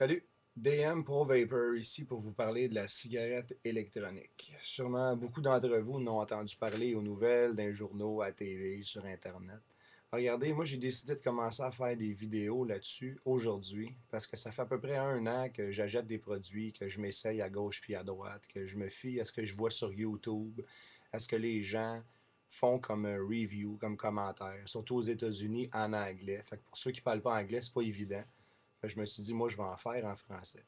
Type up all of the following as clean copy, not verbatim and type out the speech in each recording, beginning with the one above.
Salut, DM Pro Vapor ici pour vous parler de la cigarette électronique. Sûrement beaucoup d'entre vous n'ont entendu parler aux nouvelles, dans les journaux, à la TV, sur Internet. Regardez, moi j'ai décidé de commencer à faire des vidéos là-dessus aujourd'hui parce que ça fait à peu près un an que j'achète des produits, que je m'essaye à gauche puis à droite, que je me fie à ce que je vois sur YouTube, à ce que les gens font comme review, comme commentaire, surtout aux États-Unis en anglais. Fait que pour ceux qui parlent pas anglais, c'est pas évident. Je me suis dit, moi, je vais en faire en français.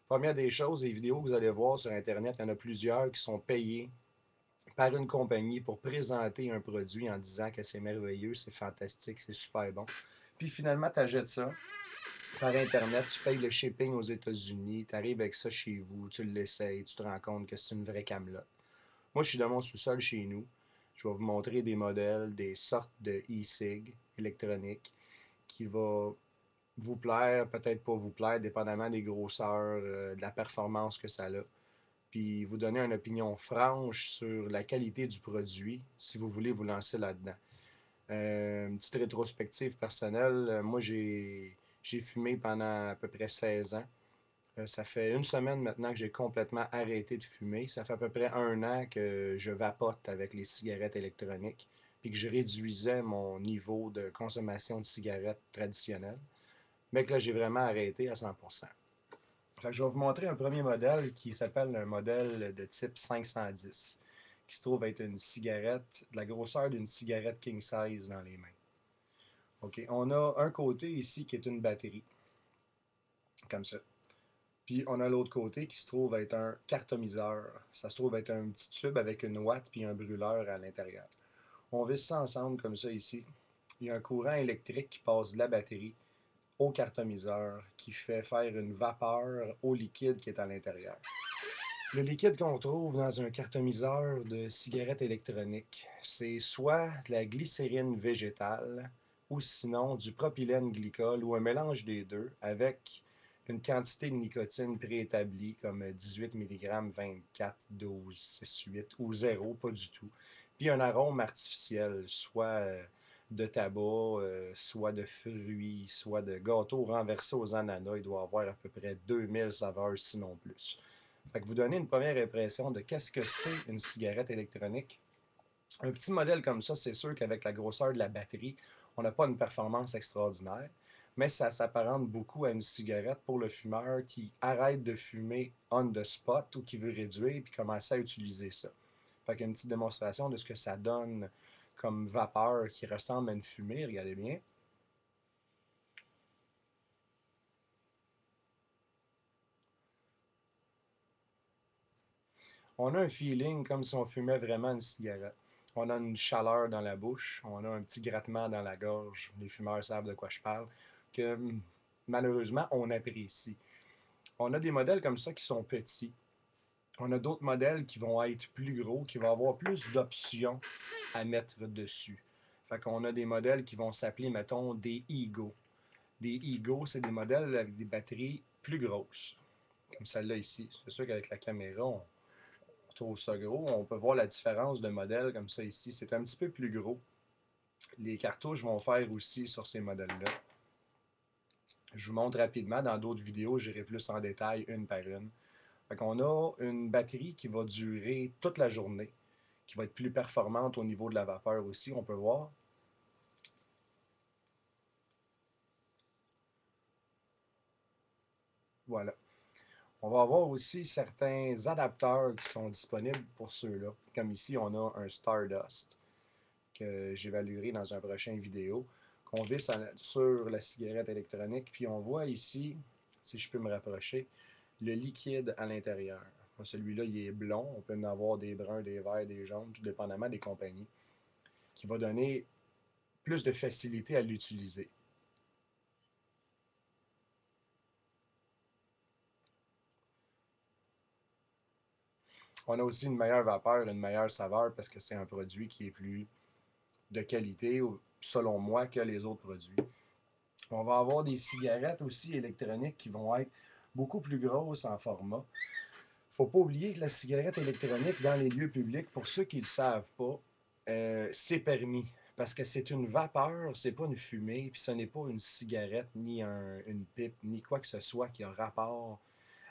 Première des choses, les vidéos que vous allez voir sur Internet, il y en a plusieurs qui sont payées par une compagnie pour présenter un produit en disant que c'est merveilleux, c'est fantastique, c'est super bon. Puis finalement, tu achètes ça par Internet, tu payes le shipping aux États-Unis, tu arrives avec ça chez vous, tu l'essayes, tu te rends compte que c'est une vraie camelote. Moi, je suis dans mon sous-sol chez nous. Je vais vous montrer des modèles, des sortes de e-cig électroniques qui vont vous plaire, peut-être pas vous plaire, dépendamment des grosseurs, de la performance que ça a. Puis vous donner une opinion franche sur la qualité du produit si vous voulez vous lancer là-dedans. Une petite rétrospective personnelle, moi j'ai fumé pendant à peu près 16 ans. Ça fait une semaine maintenant que j'ai complètement arrêté de fumer. Ça fait à peu près un an que je vapote avec les cigarettes électroniques, puis que je réduisais mon niveau de consommation de cigarettes traditionnelles, mais que là, j'ai vraiment arrêté à 100%. Fait que je vais vous montrer un premier modèle qui s'appelle un modèle de type 510, qui se trouve être une cigarette, de la grosseur d'une cigarette king size dans les mains. OK, on a un côté ici qui est une batterie, comme ça. Puis on a l'autre côté qui se trouve être un cartomiseur. Ça se trouve être un petit tube avec une ouate puis un brûleur à l'intérieur. On visse ça ensemble comme ça ici. Il y a un courant électrique qui passe de la batterie au cartomiseur qui fait faire une vapeur au liquide qui est à l'intérieur. Le liquide qu'on trouve dans un cartomiseur de cigarettes électroniques, c'est soit de la glycérine végétale ou sinon du propylène glycol ou un mélange des deux avec une quantité de nicotine préétablie comme 18 mg, 24, 12, 6, 8 ou 0, pas du tout. Puis un arôme artificiel, soit de tabac, soit de fruits, soit de gâteaux renversés aux ananas. Il doit avoir à peu près 2000 saveurs, sinon plus. Fait que vous donnez une première impression de qu'est-ce que c'est une cigarette électronique. Un petit modèle comme ça, c'est sûr qu'avec la grosseur de la batterie, on n'a pas une performance extraordinaire, mais ça s'apparente beaucoup à une cigarette pour le fumeur qui arrête de fumer on the spot ou qui veut réduire puis commencer à utiliser ça. Fait qu'une petite démonstration de ce que ça donne comme vapeur qui ressemble à une fumée, regardez bien. On a un feeling comme si on fumait vraiment une cigarette. On a une chaleur dans la bouche, on a un petit grattement dans la gorge. Les fumeurs savent de quoi je parle, que malheureusement, on apprécie. On a des modèles comme ça qui sont petits. On a d'autres modèles qui vont être plus gros, qui vont avoir plus d'options à mettre dessus. Fait qu'on a des modèles qui vont s'appeler, mettons, des Ego. Des Ego, c'est des modèles avec des batteries plus grosses, comme celle-là ici. C'est sûr qu'avec la caméra, on trouve ça gros. On peut voir la différence de modèle comme ça ici. C'est un petit peu plus gros. Les cartouches vont faire aussi sur ces modèles-là. Je vous montre rapidement. Dans d'autres vidéos, j'irai plus en détail une par une. Fait qu'on a une batterie qui va durer toute la journée, qui va être plus performante au niveau de la vapeur aussi, on peut voir. Voilà. On va avoir aussi certains adapteurs qui sont disponibles pour ceux-là. Comme ici, on a un Stardust que j'évaluerai dans un prochain vidéo, qu'on visse sur la cigarette électronique. Puis on voit ici, si je peux me rapprocher, le liquide à l'intérieur. Celui-là, il est blond. On peut en avoir des bruns, des verts, des jaunes, tout dépendamment des compagnies, qui va donner plus de facilité à l'utiliser. On a aussi une meilleure vapeur, une meilleure saveur parce que c'est un produit qui est plus de qualité, selon moi, que les autres produits. On va avoir des cigarettes aussi électroniques qui vont être beaucoup plus grosses en format. Faut pas oublier que la cigarette électronique dans les lieux publics, pour ceux qui ne le savent pas, c'est permis Parce que c'est une vapeur, c'est pas une fumée, puis ce n'est pas une cigarette, ni une pipe, ni quoi que ce soit qui a rapport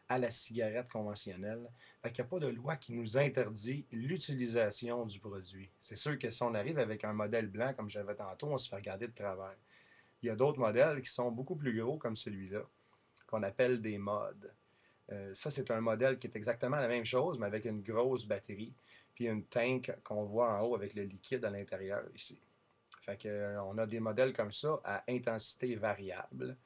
à la cigarette conventionnelle. Fait qu'il n'y a pas de loi qui nous interdit l'utilisation du produit. C'est sûr que si on arrive avec un modèle blanc, comme j'avais tantôt, on se fait regarder de travers. Il y a d'autres modèles qui sont beaucoup plus gros, comme celui-là, qu'on appelle des mods. Ça, c'est un modèle qui est exactement la même chose, mais avec une grosse batterie, puis une tank qu'on voit en haut avec le liquide à l'intérieur ici. Fait que, on a des modèles comme ça à intensité variable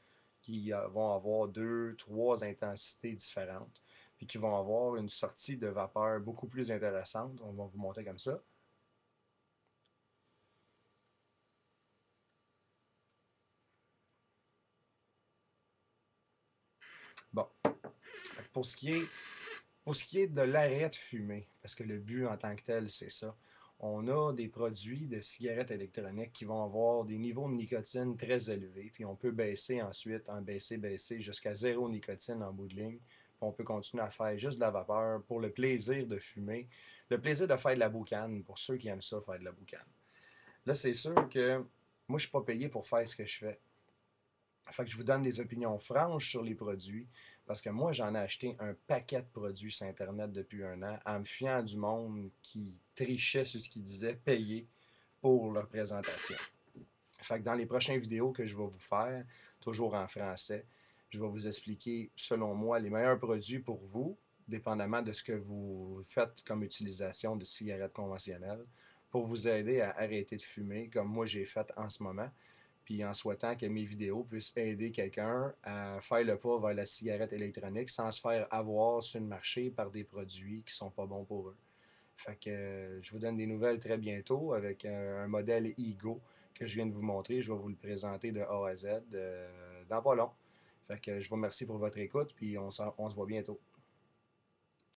qui vont avoir deux, trois intensités différentes, puis qui vont avoir une sortie de vapeur beaucoup plus intéressante. On va vous montrer comme ça. Bon, pour ce qui est, pour ce qui est de l'arrêt de fumer, parce que le but en tant que tel, c'est ça, on a des produits de cigarettes électroniques qui vont avoir des niveaux de nicotine très élevés, puis on peut baisser ensuite, en baisser jusqu'à zéro nicotine en bout de ligne. On peut continuer à faire juste de la vapeur pour le plaisir de fumer, le plaisir de faire de la boucane, pour ceux qui aiment ça, faire de la boucane. Là, c'est sûr que moi, je ne suis pas payé pour faire ce que je fais. Fait que je vous donne des opinions franches sur les produits parce que moi, j'en ai acheté un paquet de produits sur Internet depuis un an en me fiant à du monde qui trichait sur ce qu'ils disaient payer pour leur présentation. Fait que dans les prochaines vidéos que je vais vous faire, toujours en français, je vais vous expliquer, selon moi, les meilleurs produits pour vous, dépendamment de ce que vous faites comme utilisation de cigarettes conventionnelles, pour vous aider à arrêter de fumer, comme moi j'ai fait en ce moment, puis en souhaitant que mes vidéos puissent aider quelqu'un à faire le pas vers la cigarette électronique sans se faire avoir sur le marché par des produits qui sont pas bons pour eux. Fait que je vous donne des nouvelles très bientôt avec un modèle Ego que je viens de vous montrer. Je vais vous le présenter de A à Z dans pas long. Fait que je vous remercie pour votre écoute, puis on se voit bientôt.